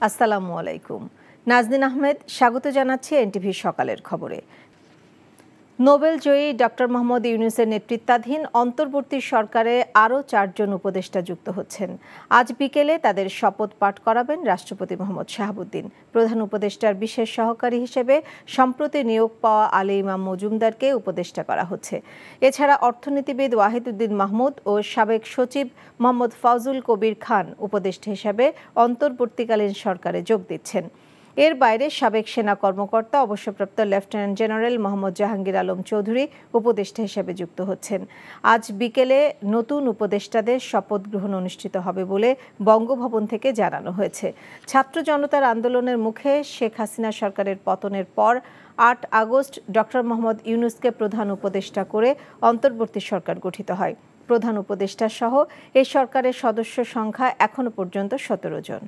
আসসালামু আলাইকুম। নাজনীন আহমেদ স্বাগত জানাচ্ছি এনটিভি সকালের খবরে। নোবেল জয়ী ডক্টর মোহাম্মদ ইউনূসের নেতৃত্বাধীন অন্তর্বর্তী সরকারে আরও ৪ জন উপদেষ্টা যুক্ত হচ্ছেন। আজ বিকেলে তাদের শপথ পাঠ করাবেন রাষ্ট্রপতি মোহাম্মদ শাহাবুদ্দিন। প্রধান উপদেষ্টার বিশেষ সহকারী হিসেবে সম্প্রতি নিয়োগ পাওয়া আলী ইমাম মজুমদারকে উপদেষ্টা করা হচ্ছে। এছাড়া অর্থনীতিবিদ ওয়াহিদুদ্দিন মাহমুদ ও সাবেক সচিব মোহাম্মদ ফজল কবির খান উপদেষ্টা হিসেবে অন্তর্বর্তীকালীন সরকারে যোগ দিচ্ছেন। এর বাইরে সাবেক সেনা কর্মকর্তা অবসরপ্রাপ্ত লেফটেন্যান্ট জেনারেল মোহাম্মদ জাহাঙ্গীর আলম চৌধুরী উপদেষ্টা হিসেবে যুক্ত হচ্ছেন। আজ বিকেলে নতুন উপদেষ্টাদের শপথ গ্রহণ অনুষ্ঠিত হবে বলে বঙ্গভবন থেকে জানানো হয়েছে। ছাত্র জনতার আন্দোলনের মুখে শেখ হাসিনা সরকারের পতনের পর ৮ আগস্ট ডক্টর মোহাম্মদ ইউনূসকে প্রধান উপদেষ্টা করে অন্তর্বর্তী সরকার গঠিত হয়। প্রধান উপদেষ্টা সহ এই সরকারের সদস্য সংখ্যা এখনো পর্যন্ত ১৭ জন।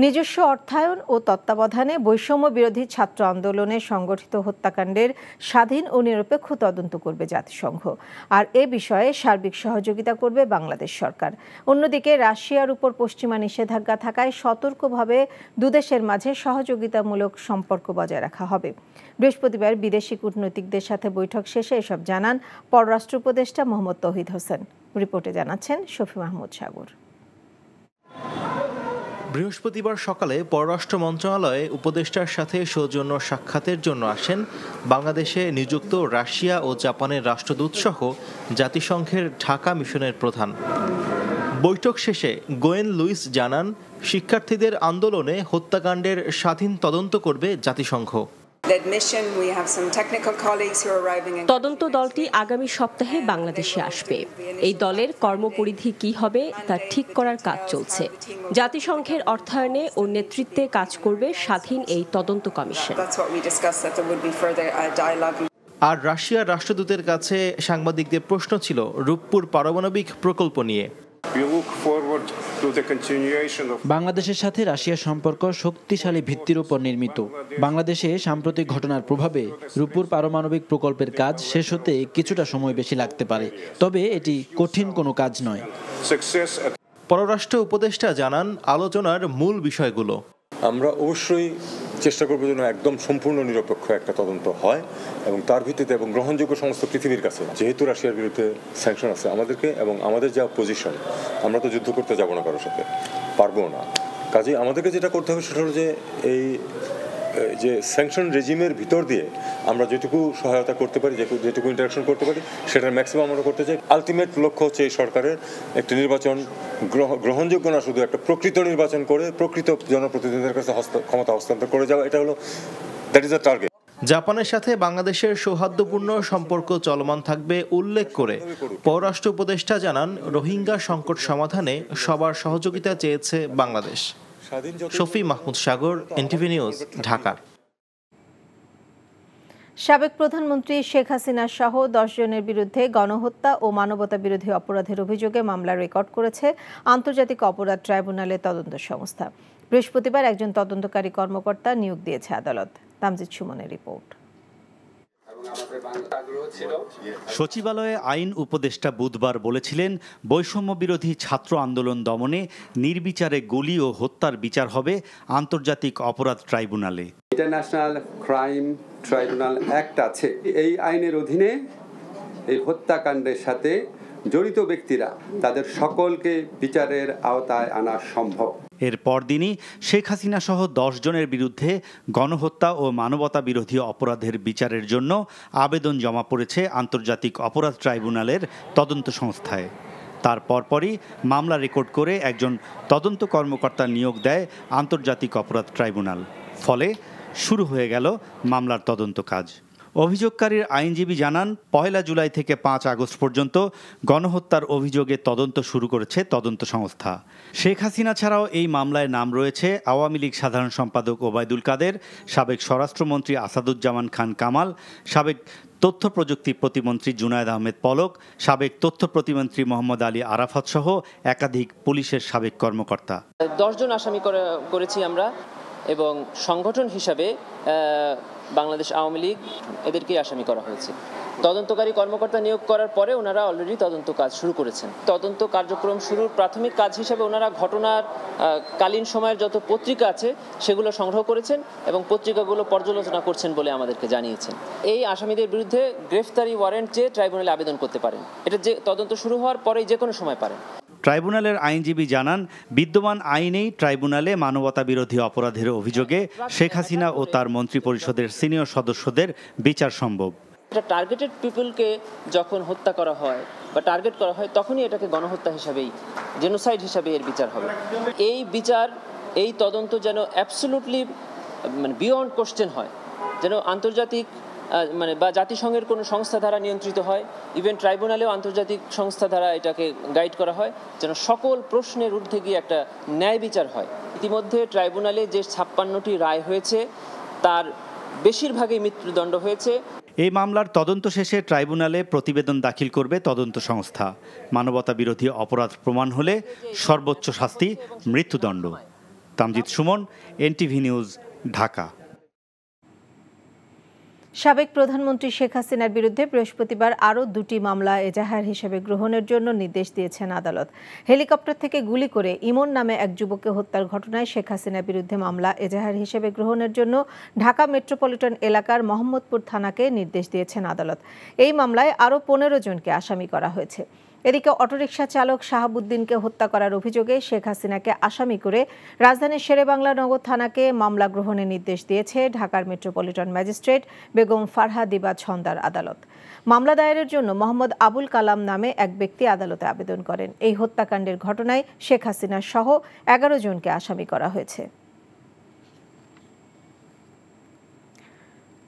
নিজস্ব অর্থায়ন ও তত্ত্বাবধানে বৈষম্য বিরোধী ছাত্র আন্দোলনে সংগঠিত হত্যাকাণ্ডের স্বাধীন ও নিরপেক্ষ তদন্ত করবে জাতিসংঘ, আর এ বিষয়ে সার্বিক সহযোগিতা করবে বাংলাদেশ সরকার। অন্যদিকে রাশিয়ার উপর পশ্চিমা নিষেধাজ্ঞা থাকায় সতর্কভাবে দুদেশের মাঝে সহযোগিতামূলক সম্পর্ক বজায় রাখা হবে। বৃহস্পতিবার বিদেশি কূটনৈতিকদের সাথে বৈঠক শেষে এসব জানান পররাষ্ট্র উপদেষ্টা মোহাম্মদ তৌহিদ হোসেন। রিপোর্টে জানাচ্ছেন শফি মাহমুদ সাগর। বৃহস্পতিবার সকালে পররাষ্ট্র মন্ত্রণালয়ে উপদেষ্টার সাথে সৌজন্য সাক্ষাতের জন্য আসেন বাংলাদেশে নিযুক্ত রাশিয়া ও জাপানের রাষ্ট্রদূত সহ জাতিসংঘের ঢাকা মিশনের প্রধান। বৈঠক শেষে গোয়েন লুইস জানান, শিক্ষার্থীদের আন্দোলনে হত্যাকাণ্ডের স্বাধীন তদন্ত করবে জাতিসংঘ। তদন্ত দলটি আগামী সপ্তাহে বাংলাদেশে আসবে। এই দলের কর্মপরিধি কি হবে তা ঠিক করার কাজ চলছে। জাতিসংঘের অর্থায়নে ও নেতৃত্বে কাজ করবে স্বাধীন এই তদন্ত কমিশন। আর রাশিয়ার রাষ্ট্রদূতের কাছে সাংবাদিকদের প্রশ্ন ছিল রূপপুর পারমাণবিক প্রকল্প নিয়ে। বাংলাদেশের সাথে রাশিয়ার সম্পর্ক শক্তিশালী ভিত্তির উপর নির্মিত। বাংলাদেশে সাম্প্রতিক ঘটনার প্রভাবে রূপপুর পারমাণবিক প্রকল্পের কাজ শেষ হতে কিছুটা সময় বেশি লাগতে পারে, তবে এটি কঠিন কোনো কাজ নয়। পররাষ্ট্র উপদেষ্টা জানান, আলোচনার মূল বিষয়গুলো। আমরা অবশ্যই চেষ্টা করবো যেন একদম সম্পূর্ণ নিরপেক্ষ একটা তদন্ত হয় এবং তার ভিত্তিতে এবং গ্রহণযোগ্য সমস্ত পৃথিবীর কাছে, যেহেতু রাশিয়ার বিরুদ্ধে স্যাংশন আছে আমাদেরকে এবং আমাদের যা পজিশন, আমরা তো যুদ্ধ করতে যাব না কারোর সাথে, পারবো না। কাজে আমাদেরকে যেটা করতে হবে সেটা হলো যে এই যে স্যাংশন রেজিমের ভিতর দিয়ে আমরা যেটুকু সহায়তা করতে পারি, যেটুকু ইন্টারাকশন করতে পারি, সেটার ম্যাক্সিমাম আমরা করতে চাই। আলটিমেট লক্ষ্য হচ্ছে এই সরকারের একটা নির্বাচন গ্রহণযোগ্য না, শুধু একটা প্রকৃত নির্বাচন করে প্রকৃত জনপ্রতিনিধিদের কাছে ক্ষমতা হস্তান্তর করে যাওয়া। এটা হলো দ্যাট ইজ দ্য টার্গেট। জাপানের সাথে বাংলাদেশের সৌহার্দ্যপূর্ণ সম্পর্ক চলমান থাকবে উল্লেখ করে পররাষ্ট্র উপদেষ্টা জানান, রোহিঙ্গা সংকট সমাধানে সবার সহযোগিতা চেয়েছে বাংলাদেশ। শফি মাহমুদ সাগর, এনটিভি নিউজ, ঢাকা। সাবেক প্রধানমন্ত্রী শেখ হাসিনা সহ 10 জনের বিরুদ্ধে গণহত্যা ও মানবতা বিরোধী অপরাধের অভিযোগে মামলা রেকর্ড করেছে আন্তর্জাতিক অপরাধ ট্রাইব্যুনালের তদন্ত সংস্থা। বৃহস্পতিবার একজন তদন্তকারী কর্মকর্তা নিয়োগ দিয়েছে আদালত। তামজিদ সুমনের রিপোর্ট। সচিবালয়ে আইন উপদেষ্টা বুধবার বলেছিলেন, বৈষম্য বিরোধী ছাত্র আন্দোলন দমনে নির্বিচারে গুলি ও হত্যার বিচার হবে আন্তর্জাতিক অপরাধ ট্রাইব্যুনালে। ইন্টারন্যাশনাল ক্রাইম ট্রাইব্যুনাল অ্যাক্ট আছে, এই আইনের অধীনে এই হত্যাকাণ্ডের সাথে জড়িত ব্যক্তিরা তাদের সকলকে বিচারের আওতায় আনা সম্ভব। এর পরদিনই শেখ হাসিনা সহ 10 জনের বিরুদ্ধে গণহত্যা ও মানবতা বিরোধী অপরাধের বিচারের জন্য আবেদন জমা পড়েছে আন্তর্জাতিক অপরাধ ট্রাইব্যুনালের তদন্ত সংস্থায়। তার পরপরই মামলা রেকর্ড করে একজন তদন্ত কর্মকর্তা নিয়োগ দেয় আন্তর্জাতিক অপরাধ ট্রাইব্যুনাল। ফলে শুরু হয়ে গেল মামলার তদন্ত কাজ। অভিযোগকারীর আইনজীবী জানান, 1 জুলাই থেকে 5 আগস্ট পর্যন্ত গণহত্যার অভিযোগে তদন্ত শুরু করেছে তদন্ত সংস্থা। শেখ হাসিনা ছাড়াও এই মামলায় নাম রয়েছে আওয়ামী লীগ সাধারণ সম্পাদক ওবায়দুল কাদের, সাবেক স্বরাষ্ট্রমন্ত্রী আসাদুজ্জামান খান কামাল, সাবেক তথ্য প্রযুক্তি প্রতিমন্ত্রী জুনায়েদ আহমেদ পলক, সাবেক তথ্য প্রতিমন্ত্রী মোহাম্মদ আলী আরাফাত সহ একাধিক পুলিশের সাবেক কর্মকর্তা। 10 জন আসামি করেছি আমরা, এবং সংগঠন হিসাবে বাংলাদেশ আওয়ামী লীগ এদেরকে আসামি করা হয়েছে। তদন্তকারী কর্মকর্তা নিয়োগ করার পরে ওনারা অলরেডি তদন্ত কাজ শুরু করেছেন। তদন্ত কার্যক্রম শুরুর প্রাথমিক কাজ হিসেবে ওনারা ঘটনার কালীন সময়ের যত পত্রিকা আছে সেগুলো সংগ্রহ করেছেন এবং পত্রিকাগুলো পর্যালোচনা করছেন বলে আমাদেরকে জানিয়েছেন। এই আসামিদের বিরুদ্ধে গ্রেফতারি ওয়ারেন্ট চেয়ে ট্রাইব্যুনালে আবেদন করতে পারেন। এটা যে তদন্ত শুরু হওয়ার পরেই যে কোনো সময় পারেন। ট্রাইব্যুনালের আইনজীবী জানান, বিদ্যমান আইনেই ট্রাইব্যুনালে মানবতা বিরোধী অপরাধের অভিযোগে শেখ হাসিনা ও তার মন্ত্রিপরিষদের সিনিয়র সদস্যদের বিচার সম্ভব। টার্গেটেড পিপলকে যখন হত্যা করা হয় বা টার্গেট করা হয় তখনই এটাকে গণহত্যা হিসাবেই, জেনোসাইড হিসাবে এর বিচার হবে। এই বিচার, এই তদন্ত যেন অ্যাবসলিউটলি বিয়ন্ড কোশ্চেন হয়, যেন আন্তর্জাতিক বা জাতিসংঘের কোনো সংস্থা দ্বারা নিয়ন্ত্রিত হয়, ইভেন ট্রাইব্যুনালেও আন্তর্জাতিক সংস্থা দ্বারা এটাকে গাইড করা হয়, যেন সকল প্রশ্নের ঊর্ধ্বে গিয়ে একটা ন্যায় বিচার হয়। ইতিমধ্যে ট্রাইব্যুনালে যে 56টি রায় হয়েছে তার বেশিরভাগই মৃত্যুদণ্ড হয়েছে। এই মামলার তদন্ত শেষে ট্রাইব্যুনালে প্রতিবেদন দাখিল করবে তদন্ত সংস্থা। মানবতা বিরোধী অপরাধ প্রমাণ হলে সর্বোচ্চ শাস্তি মৃত্যুদণ্ড। Tamjid Suman, NTV news, Dhaka. সাবেক প্রধানমন্ত্রী শেখ হাসিনার বিরুদ্ধে বৃহস্পতিবার আরও 2টি মামলা এজাহার হিসেবে গ্রহণের জন্য নির্দেশ দিয়েছেন আদালত। হেলিকপ্টার থেকে গুলি করে ইমন নামে এক যুবককে হত্যার ঘটনায় শেখ হাসিনার বিরুদ্ধে মামলা এজাহার হিসেবে গ্রহণের জন্য ঢাকা মেট্রোপলিটন এলাকার মোহাম্মদপুর থানাকে নির্দেশ দিয়েছেন আদালত। এই মামলায় আরও 15 জনকে আসামি করা হয়েছে। এদিকে অটোরিকশা চালক শাহাবুদ্দিনকে হত্যা করার অভিযোগে শেখ হাসিনাকে আসামি করে রাজধানীর শেরেবাংলা নগর থানাকে মামলা গ্রহণের নির্দেশ দিয়েছে ঢাকার মেট্রোপলিটন ম্যাজিস্ট্রেট বেগম ফারহা দিবা ছন্দার আদালত। মামলা দায়েরের জন্য মোহাম্মদ আবুল কালাম নামে এক ব্যক্তি আদালতে আবেদন করেন। এই হত্যাকাণ্ডের ঘটনায় শেখ হাসিনা সহ 11 জনকে আসামি করা হয়েছে।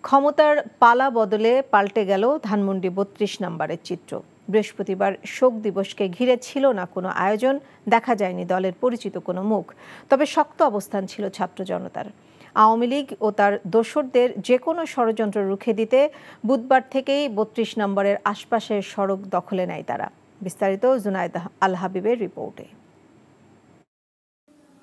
ক্ষমতার পালা বদলে পাল্টে গেল ধানমন্ডি 32 নম্বরের চিত্র। বৃহস্পতিবার শোক দিবসকে ঘিরে ছিল না কোনো আয়োজন, দেখা যায়নি দলের পরিচিত কোনো মুখ। তবে শক্ত অবস্থান ছিল ছাত্র জনতার। আওয়ামী লীগ ও তার দোসরদের যে কোনো ষড়যন্ত্র রুখে দিতে বুধবার থেকেই 32 নম্বরের আশপাশের সড়ক দখলে নেয় তারা। বিস্তারিত জুনায়েদ আল হাবিবের রিপোর্টে।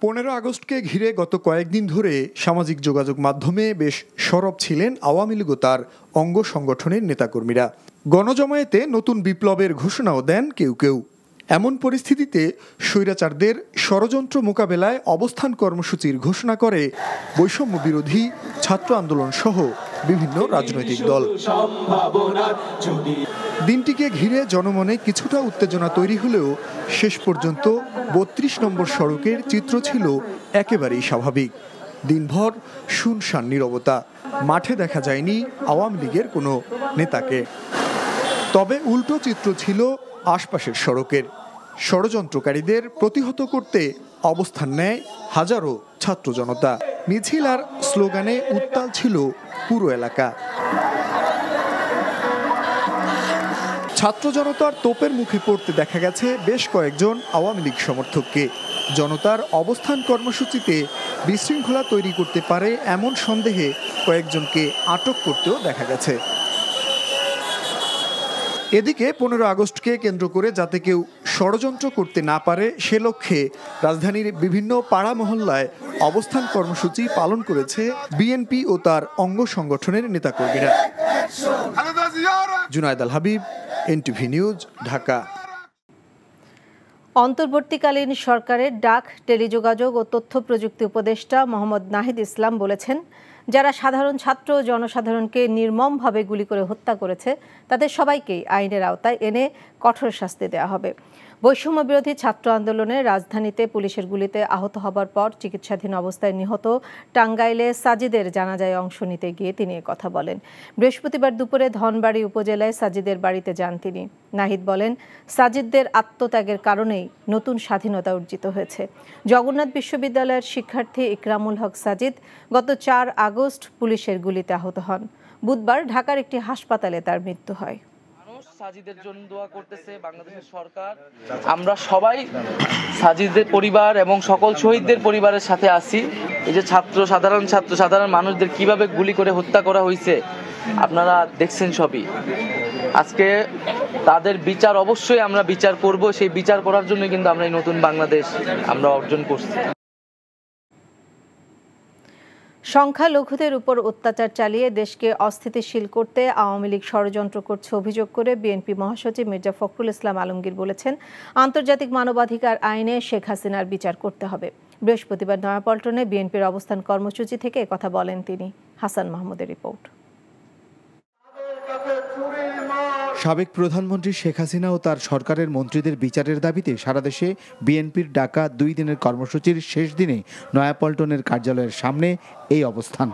15 আগস্টকে ঘিরে গত কয়েকদিন ধরে সামাজিক যোগাযোগ মাধ্যমে বেশ সরব ছিলেন আওয়ামী লীগ ও তার অঙ্গ সংগঠনের নেতাকর্মীরা। গণজমায়েতে নতুন বিপ্লবের ঘোষণাও দেন কেউ কেউ। এমন পরিস্থিতিতে স্বৈরাচারদের ষড়যন্ত্র মোকাবেলায় অবস্থান কর্মসূচির ঘোষণা করে বৈষম্য বিরোধী ছাত্র আন্দোলন সহ বিভিন্ন রাজনৈতিক দল। দিনটিকে ঘিরে জনমনে কিছুটা উত্তেজনা তৈরি হলেও শেষ পর্যন্ত 32 নম্বর সড়কের চিত্র ছিল একেবারেই স্বাভাবিক। দিনভর শুনশান নীরবতা, মাঠে দেখা যায়নি আওয়ামী লীগের কোনো নেতাকে। তবে উল্টো চিত্র ছিল আশপাশের সড়কের। ষড়যন্ত্রকারীদের প্রতিহত করতে অবস্থান নেয় হাজারো ছাত্র জনতা। মিছিল আর স্লোগানে উত্তাল ছিল পুরো এলাকা। ছাত্র জনতার তোপের মুখে পড়তে দেখা গেছে বেশ কয়েকজন আওয়ামী লীগ সমর্থককে। জনতার অবস্থান কর্মসূচিতে বিশৃঙ্খলা তৈরি করতে পারে এমন সন্দেহে কয়েকজনকে আটক করতেও দেখা গেছে। এদিকে 15 আগস্টকে কেন্দ্র করে যাতে কেউ ষড়যন্ত্র করতে না পারে সে লক্ষ্যে রাজধানীর বিভিন্ন পাড়া মহল্লায় অবস্থান কর্মসূচি পালন করেছে বিএনপি ও তার অঙ্গ সংগঠনের নেতাকর্মীরা। জুনায়েদ আল হাবিব, এনটিভি নিউজ, ঢাকা। অন্তর্বর্তীকালীন সরকারের ডাক, টেলিযোগাযোগ ও তথ্য প্রযুক্তি উপদেষ্টা মোহাম্মদ নাহিদ ইসলাম বলেছেন, যারা সাধারণ ছাত্র জনসাধারণকে নির্মমভাবে গুলি করে হত্যা করেছে তাদের সবাইকেই আইনের আওতায় এনে কঠোর শাস্তি দেওয়া হবে। বৈষম্য বিরোধী ছাত্র আন্দোলনে রাজধানীতে পুলিশের গুলিতে আহত হবার পর চিকিৎসাধীন অবস্থায় নিহত টাঙ্গাইলে সাজিদের জানাজায় অংশ নিতে গিয়ে তিনি কথা বলেন। বৃহস্পতিবার দুপুরে ধনবাড়ী উপজেলায় সাজিদের বাড়িতে যান তিনি। নাহিদ বলেন, সাজিদদের আত্মত্যাগের কারণেই নতুন স্বাধীনতা অর্জিত হয়েছে। জগন্নাথ বিশ্ববিদ্যালয়ের শিক্ষার্থী ইকরামুল হক সাজিদ গত 4 আগস্ট পুলিশের গুলিতে আহত হন। বুধবার ঢাকার একটি হাসপাতালে তার মৃত্যু হয়। সাজিদের জন্য দোয়া করতেছে বাংলাদেশের সরকার। আমরা সবাই সাজিদের পরিবার এবং সকল শহীদদের পরিবারের সাথে আছি। এই যে সাধারণ মানুষদের কিভাবে গুলি করে হত্যা করা হয়েছে আপনারা দেখছেন সবই। আজকে তাদের বিচার অবশ্যই আমরা বিচার করব। সেই বিচার করার জন্য কিন্তু আমরা এই নতুন বাংলাদেশ আমরা অর্জন করছি। সংখ্যালঘুদের উপর অত্যাচার চালিয়ে দেশকে অস্থিতিশীল করতে আওয়ামী লীগ ষড়যন্ত্র করছে অভিযোগ করে বিএনপি মহাসচিব মির্জা ফখরুল ইসলাম আলমগীর বলেছেন, আন্তর্জাতিক মানবাধিকার আইনে শেখ হাসিনার বিচার করতে হবে। বৃহস্পতিবার নয়াপল্টনে বিএনপির অবস্থান কর্মসূচি থেকে একথা বলেন তিনি। হাসান মাহমুদের রিপোর্ট। সাবেক প্রধানমন্ত্রী শেখ হাসিনা ও তার সরকারের মন্ত্রীদের বিচারের দাবিতে সারা দেশে বিএনপির ডাকা 2 দিনের কর্মসূচির শেষ দিনে নয়াপল্টনের কার্যালয়ের সামনে এই অবস্থান।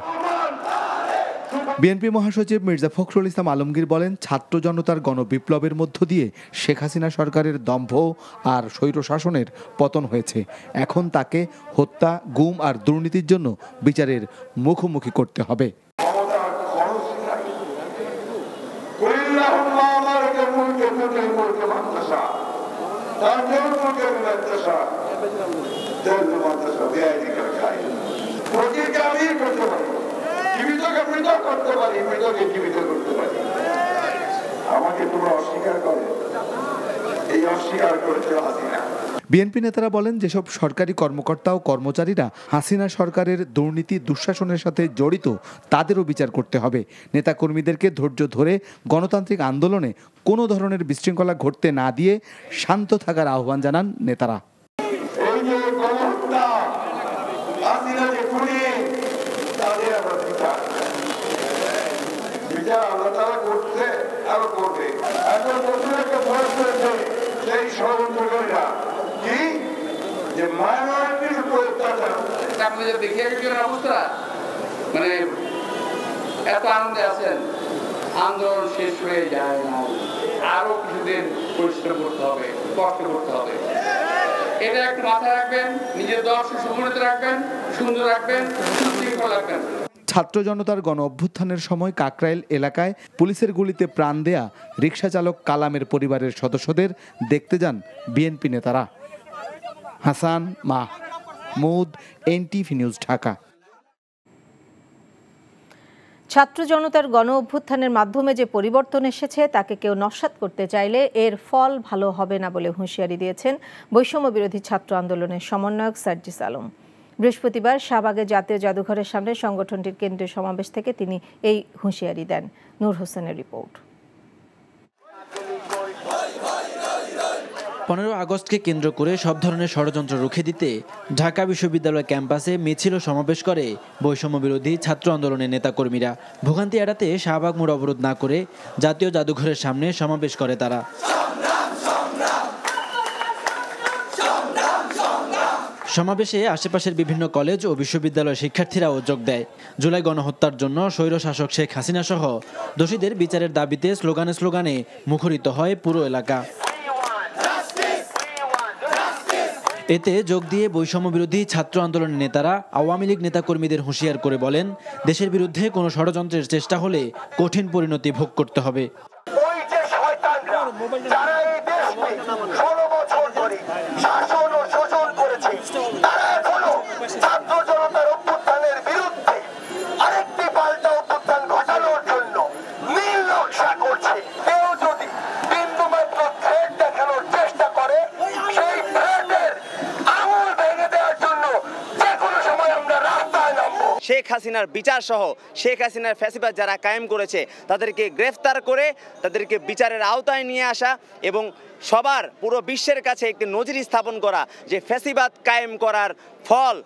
বিএনপি মহাসচিব মির্জা ফখরুল ইসলাম আলমগীর বলেন, ছাত্র জনতার গণবিপ্লবের মধ্য দিয়ে শেখ হাসিনা সরকারের দম্ভ আর স্বৈরশাসনের পতন হয়েছে। এখন তাকে হত্যা, গুম আর দুর্নীতির জন্য বিচারের মুখোমুখি করতে হবে। বিএনপি নেতারা বলেন, যেসব সরকারি কর্মকর্তা ও কর্মচারীরা হাসিনা সরকারের দুর্নীতি দুঃশাসনের সাথে জড়িত তাদেরও বিচার করতে হবে। নেতাকর্মীদেরকে ধৈর্য ধরে গণতান্ত্রিক আন্দোলনে কোনো ধরনের বিশৃঙ্খলা ঘটতে না দিয়ে শান্ত থাকার আহ্বান জানান নেতারা। আপনাদের দেখে অবস্থা মানে এত আনন্দে আছেন, আন্দোলন শেষ হয়ে যায় না, আরো কিছুদিন পরিশ্রম করতে হবে, কষ্ট করতে হবে। এটা একটু মাথায় রাখবেন, নিজের দল সুসংগঠিত রাখবেন, সুন্দর রাখবেন, সুশৃঙ্খল রাখবেন। ছাত্র জনতার গণ অভ্যুত্থানের সময় কাকরাইল এলাকায় পুলিশের গুলিতে প্রাণ দেয়া রিকশা চালক কালামের পরিবারের সদস্যদের দেখতে যান বিএনপি নেতারা। Hasan Mahmud, NTV news, Dhaka. ছাত্র জনতার গণ অভ্যুত্থানের মাধ্যমে যে পরিবর্তন এসেছে তাকে কেউ নস্যাৎ করতে চাইলে এর ফল ভালো হবে না বলে হুঁশিয়ারি দিয়েছেন বৈষম্য বিরোধী ছাত্র আন্দোলনের সমন্বয়ক সার্জিস আলম। বৃহস্পতিবার শাহবাগে জাতীয় জাদুঘরের সামনে সংগঠনটির কেন্দ্রীয় সমাবেশ থেকে তিনি এই হুঁশিয়ারি দেন। নূর হোসেনের রিপোর্ট। 15 আগস্টকে কেন্দ্র করে সব ধরনের ষড়যন্ত্র রুখে দিতে ঢাকা বিশ্ববিদ্যালয় ক্যাম্পাসে মিছিল ও সমাবেশ করে বৈষম্য বিরোধী ছাত্র আন্দোলনের নেতাকর্মীরা। ভোগান্তি এড়াতে শাহবাগ মোড় অবরোধ না করে জাতীয় জাদুঘরের সামনে সমাবেশ করে তারা। সমাবেশে আশেপাশের বিভিন্ন কলেজ ও বিশ্ববিদ্যালয়ের শিক্ষার্থীরাও যোগ দেয়। জুলাই গণহত্যার জন্য স্বৈরশাসক শেখ হাসিনা সহ দোষীদের বিচারের দাবিতে স্লোগানে স্লোগানে মুখরিত হয় পুরো এলাকা। এতে যোগ দিয়ে বৈষম্য বিরোধী ছাত্র আন্দোলনের নেতারা আওয়ামী লীগ নেতাকর্মীদের হুঁশিয়ার করে বলেন, দেশের বিরুদ্ধে কোনো ষড়যন্ত্রের চেষ্টা হলে কঠিন পরিণতি ভোগ করতে হবে। শেখ হাসিনার বিচার সহ শেখ হাসিনার ফ্যাসিবাদ যারা কায়েম করেছে তাদেরকে গ্রেফতার করে তাদেরকে বিচারের আওতায় নিয়ে আসা এবং সবার পুরো বিশ্বের কাছে একটি নজির স্থাপন করা যে ফ্যাসিবাদ কায়েম করার ফল,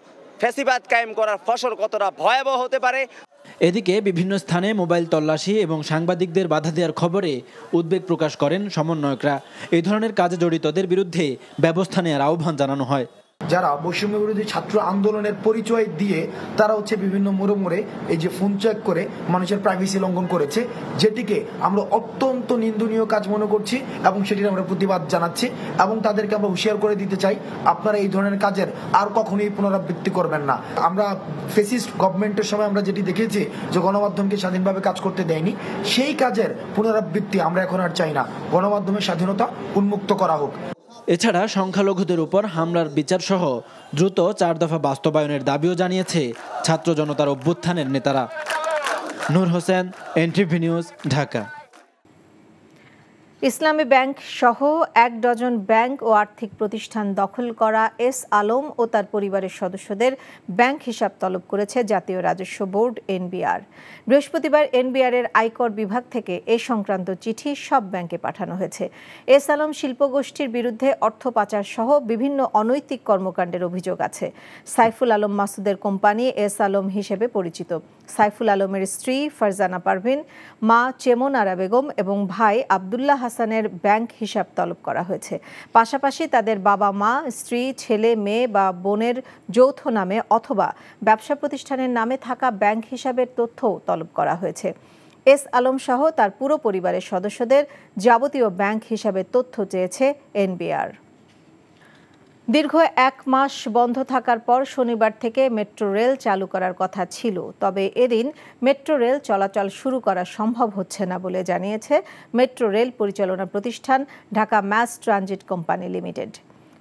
ফ্যাসিবাদ কায়েম করার ফসল কতটা ভয়াবহ হতে পারে। এদিকে বিভিন্ন স্থানে মোবাইল তল্লাশি এবং সাংবাদিকদের বাধা দেওয়ার খবরে উদ্বেগ প্রকাশ করেন সমন্বয়করা। এই ধরনের কাজে জড়িতদের বিরুদ্ধে ব্যবস্থা নেওয়ার আহ্বান জানানো হয়। যারা বৈষম্য বিরোধী ছাত্র আন্দোলনের পরিচয় দিয়ে তারা বিভিন্ন মোড়ে এই যে ফোন চেক করে মানুষের প্রাইভেসি লঙ্ঘন করেছে, যেটিকে আমরা অত্যন্ত নিন্দনীয় কাজ মনে করছি এবং সেটির আমরা প্রতিবাদ জানাচ্ছি এবং তাদেরকে আমরা হুঁশিয়ার করে দিতে চাই, আপনারা এই ধরনের কাজের আর কখনোই পুনরাবৃত্তি করবেন না। আমরা ফেসিস্ট গভর্নমেন্টের সময় আমরা যেটি দেখেছি যে গণমাধ্যমকে স্বাধীনভাবে কাজ করতে দেয়নি, সেই কাজের পুনরাবৃত্তি আমরা এখন আর চাই না। গণমাধ্যমের স্বাধীনতা উন্মুক্ত করা হোক। এছাড়া সংখ্যালঘুদের উপর হামলার বিচার সহ দ্রুত 4 দফা বাস্তবায়নের দাবিও জানিয়েছে ছাত্র জনতার অভ্যুত্থানের নেতারা। নূর হোসেন, এনটিভি নিউজ, ঢাকা। ইসলামী ব্যাংক সহ ১ ডজন ব্যাংক ও আর্থিক প্রতিষ্ঠান দখল করা এস আলম ও তার পরিবারের সদস্যদের ব্যাংক হিসাব তলব করেছে জাতীয় রাজস্ব বোর্ড এনবিআর। বৃহস্পতিবার এনবিআরের আয়কর বিভাগ থেকে এ সংক্রান্ত চিঠি সব ব্যাংকে পাঠানো হয়েছে। এস আলম শিল্পগোষ্ঠীর বিরুদ্ধে অর্থ পাচার সহ বিভিন্ন অনৈতিক কর্মকাণ্ডের অভিযোগ আছে। সাইফুল আলম মাসুদের কোম্পানি এস আলম হিসেবে পরিচিত। সাইফুল আলমের স্ত্রী ফারজানা পারভিন, মা চেমন আরা বেগম এবং ভাই আব্দুল্লাহ হাসানের ব্যাংক হিসাব তলব করা হয়েছে। পাশাপাশি তাদের বাবা মা, স্ত্রী, ছেলে, মেয়ে বা বোনের যৌথ নামে অথবা ব্যবসা প্রতিষ্ঠানের নামে থাকা ব্যাংক হিসাবের তথ্যও তলব করা হয়েছে। এস আলম সহ তার পুরো পরিবারের সদস্যদের যাবতীয় ব্যাংক হিসাবের তথ্য চেয়েছে এনবিআর। দীর্ঘ ১ মাস বন্ধ থাকার পর শনিবার থেকে মেট্রো রেল চালু করার কথা ছিল, তবে এদিন মেট্রো রেল চলাচল শুরু করা সম্ভব হচ্ছে না বলে জানিয়েছে মেট্রো রেল পরিচালনা প্রতিষ্ঠান Dhaka mass transit company limited.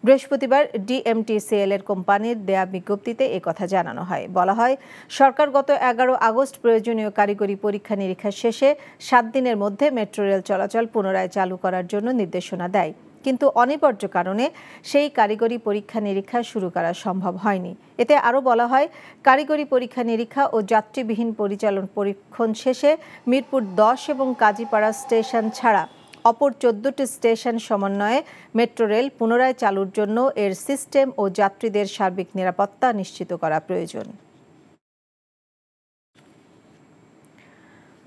বৃহস্পতিবার ডিএমটিসিএল এর কোম্পানির দেয়া বিজ্ঞপ্তিতে একথা জানানো হয়। বলা হয়, সরকার গত ১১ আগস্ট প্রয়োজনীয় কারিগরি পরীক্ষা নিরীক্ষা শেষে ৭ দিনের মধ্যে মেট্রো রেল চলাচল পুনরায় চালু করার জন্য নির্দেশনা দেয়, কিন্তু অনিবার্য কারণে সেই কারিগরি পরীক্ষা নিরীক্ষা শুরু করা সম্ভব হয়নি। এতে আরও বলা হয়, কারিগরি পরীক্ষা নিরীক্ষা ও যাত্রীবিহীন পরিচালন পরীক্ষণ শেষে মিরপুর ১০ এবং কাজীপাড়া স্টেশন ছাড়া অপর ১৪টি স্টেশন সমন্বয়ে মেট্রো রেল পুনরায় চালুর জন্য এর সিস্টেম ও যাত্রীদের সার্বিক নিরাপত্তা নিশ্চিত করা প্রয়োজন।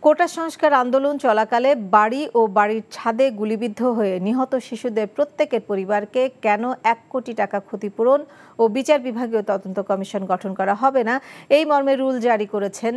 কোটা সংস্কার আন্দোলন চলাকালে বাড়ি ও বাড়ির ছাদে গুলিবিদ্ধ হয়ে নিহত শিশুদের প্রত্যেকের পরিবারকে কেন ১ কোটি টাকা ক্ষতিপূরণ ও বিচার বিভাগীয় তদন্ত কমিশন গঠন করা হবে না, এই মর্মে রুল জারি করেছেন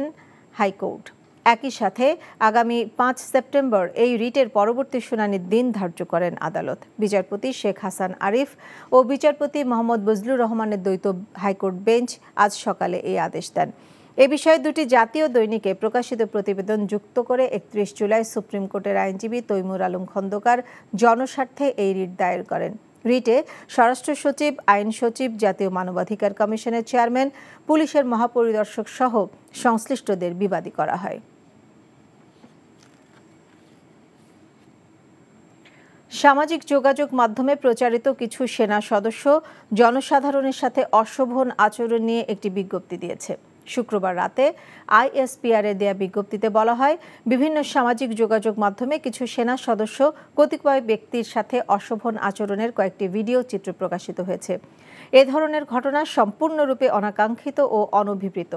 হাইকোর্ট। একই সাথে আগামী ৫ সেপ্টেম্বর এই রিটের পরবর্তী শুনানির দিন ধার্য করেন আদালত। বিচারপতি শেখ হাসান আরিফ ও বিচারপতি মোহাম্মদ বজলুর রহমানের দ্বৈত হাইকোর্ট বেঞ্চ আজ সকালে এই আদেশ দেন। এ বিষয়ে দুটি জাতীয় দৈনিকে প্রকাশিত প্রতিবেদন যুক্ত করে ৩১ জুলাই সুপ্রিম কোর্টের আইনজীবী তৈমুর আলম খন্দকার জনস্বার্থে এই রিট দায়ের করেন। রিটে স্বরাষ্ট্র সচিব, আইন সচিব, জাতীয় মানবাধিকার কমিশনের চেয়ারম্যান, পুলিশের মহাপরিদর্শক সহ সংশ্লিষ্টদের বিবাদী করা হয়। সামাজিক যোগাযোগ মাধ্যমে প্রচারিত কিছু সেনা সদস্য জনসাধারণের সাথে অশোভন আচরণ নিয়ে একটি বিজ্ঞপ্তি দিয়েছে। শুক্রবার রাতে আইএসপিআর-এ দেয়া বিজ্ঞপ্তিতে বলা হয়, বিভিন্ন সামাজিক যোগাযোগ মাধ্যমে কিছু সেনা সদস্য কতিপয় ব্যক্তির সাথে অশোভন আচরণের কয়েকটি ভিডিও চিত্র প্রকাশিত হয়েছে। এ ধরনের ঘটনা সম্পূর্ণরূপে অনাকাঙ্ক্ষিত ও অনভিপ্রেত,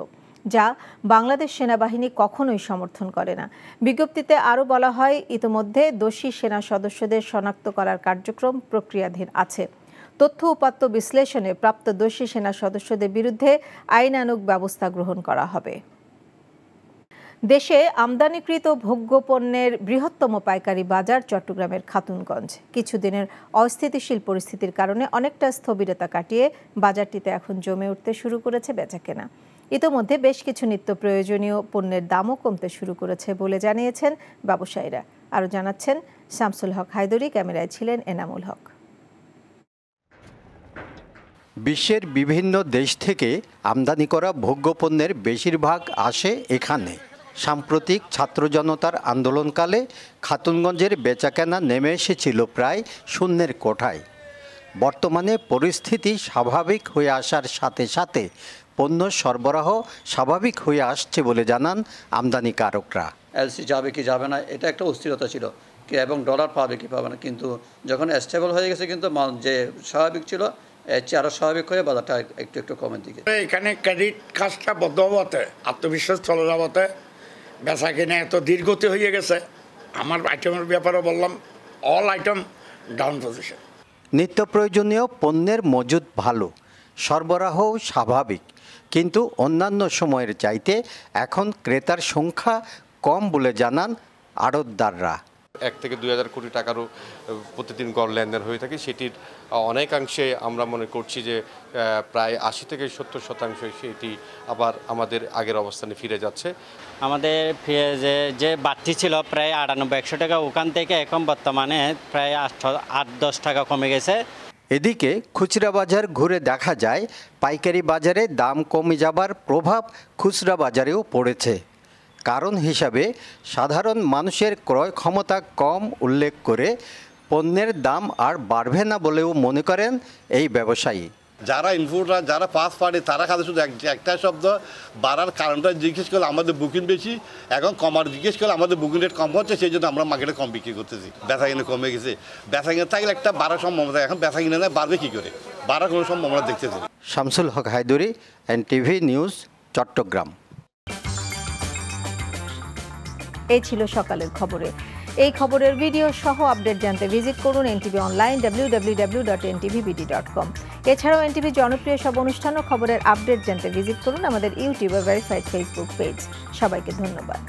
যা বাংলাদেশ সেনাবাহিনী কখনোই সমর্থন করে না। বিজ্ঞপ্তিতে আরও বলা হয়, ইতিমধ্যে দোষী সেনা সদস্যদের শনাক্ত করার কার্যক্রম প্রক্রিয়াধীন আছে। তথ্য উপাত্ত বিশ্লেষণে প্রাপ্ত দোষী সেনা সদস্যদের বিরুদ্ধে আইনানুগ ব্যবস্থা গ্রহণ করা হবে। দেশে আমদানিকৃত ভোগ্যপণ্যের বৃহত্তম পাইকারি বাজার চট্টগ্রামের খাতুনগঞ্জ। কিছুদিনের অস্থিতিশীল পরিস্থিতির কারণে অনেকটা স্থবিরতা কাটিয়ে বাজারটিতে এখন জমে উঠতে শুরু করেছে বেচাকেনা। ইতোমধ্যে বেশ কিছু নিত্য প্রয়োজনীয় পণ্যের দামও কমতে শুরু করেছে বলে জানিয়েছেন ব্যবসায়ীরা। আরও জানাচ্ছেন শামসুল হক হায়দরি, ক্যামেরায় ছিলেন এনামুল হক। বিশ্বের বিভিন্ন দেশ থেকে আমদানি করা ভোগ্যপণ্যের বেশিরভাগ আসে এখানে। সাম্প্রতিক ছাত্র জনতার আন্দোলনকালে খাতুনগঞ্জের বেচাকেনা নেমে এসেছিল প্রায় শূন্যের কোঠায়। বর্তমানে পরিস্থিতি স্বাভাবিক হয়ে আসার সাথে সাথে পণ্য সরবরাহ স্বাভাবিক হয়ে আসছে বলে জানান আমদানিকারকরা। এলসি যাবে কি যাবে না, এটা একটা অস্থিরতা ছিল এবং ডলার পাবে কি পাবে না, কিন্তু যখন স্টেবল হয়ে গেছে কিন্তু যে স্বাভাবিক ছিল এর চেয়ে আরও স্বাভাবিক হয়ে বাজারটা একটু একটু কমের দিকে। এখানে ক্রেডিট কাজটা বদ্ধ হওয়াতে, আত্মবিশ্বাস চলে যাওয়াতে বেচা কিনে এত ধীরগতি হয়ে গেছে। আমার আইটেমের ব্যাপারে বললাম, অল আইটেম ডাউন পজিশন। নিত্য প্রয়োজনীয় পণ্যের মজুদ ভালো, সরবরাহ স্বাভাবিক, কিন্তু অন্যান্য সময়ের চাইতে এখন ক্রেতার সংখ্যা কম বলে জানান আড়তদাররা। 1 থেকে 2,000 কোটি টাকারও প্রতিদিন গড় লেনদেন হয়ে থাকে। সেটির অনেকাংশে আমরা মনে করছি যে প্রায় 80 থেকে 70% সেটি আবার আমাদের আগের অবস্থানে ফিরে যাচ্ছে। আমাদের যে বাড়তি ছিল প্রায় 98-100 টাকা, ওখান থেকে এখন বর্তমানে প্রায় 8-10 টাকা কমে গেছে। এদিকে খুচরা বাজার ঘুরে দেখা যায় পাইকারি বাজারে দাম কমে যাবার প্রভাব খুচরা বাজারেও পড়েছে। কারণ হিসাবে সাধারণ মানুষের ক্রয় ক্ষমতা কম উল্লেখ করে পণ্যের দাম আর বাড়বে না বলেও মনে করেন এই ব্যবসায়ী। যারা ইনপুটার যারা ফার্স্ট পার্টি তারা খাতে শুধু একটা শব্দ বাড়ার কারণটা জিজ্ঞেস করলে আমাদের বুকিং বেশি, এখন কমার জিজ্ঞেস করলে আমাদের বুকিং রেট কম হচ্ছে, সেই জন্য আমরা মার্কেটে কম বিক্রি করতেছি। বেচা কিনে কমে গেছে, বেচা কিনে থাকলে একটা বাড়ার সম্ভাবনা, এখন বেচা কিনে না বাড়বে কী করে, বাড়ার কোনো সম্ভাবনা দেখতেছি। শামসুল হক হায়দরি, NTV নিউজ, চট্টগ্রাম। এই ছিল সকালের খবরে। এই খবরের ভিডিও সহ আপডেট জানতে ভিজিট করুন NTV অনলাইন www.ntvbd.com। এছাড়াও NTV জনপ্রিয় সব অনুষ্ঠান ও খবরের আপডেট জানতে ভিজিট করুন আমাদের ইউটিউব ভেরিফাইড ফেসবুক পেজ। সবাইকে ধন্যবাদ।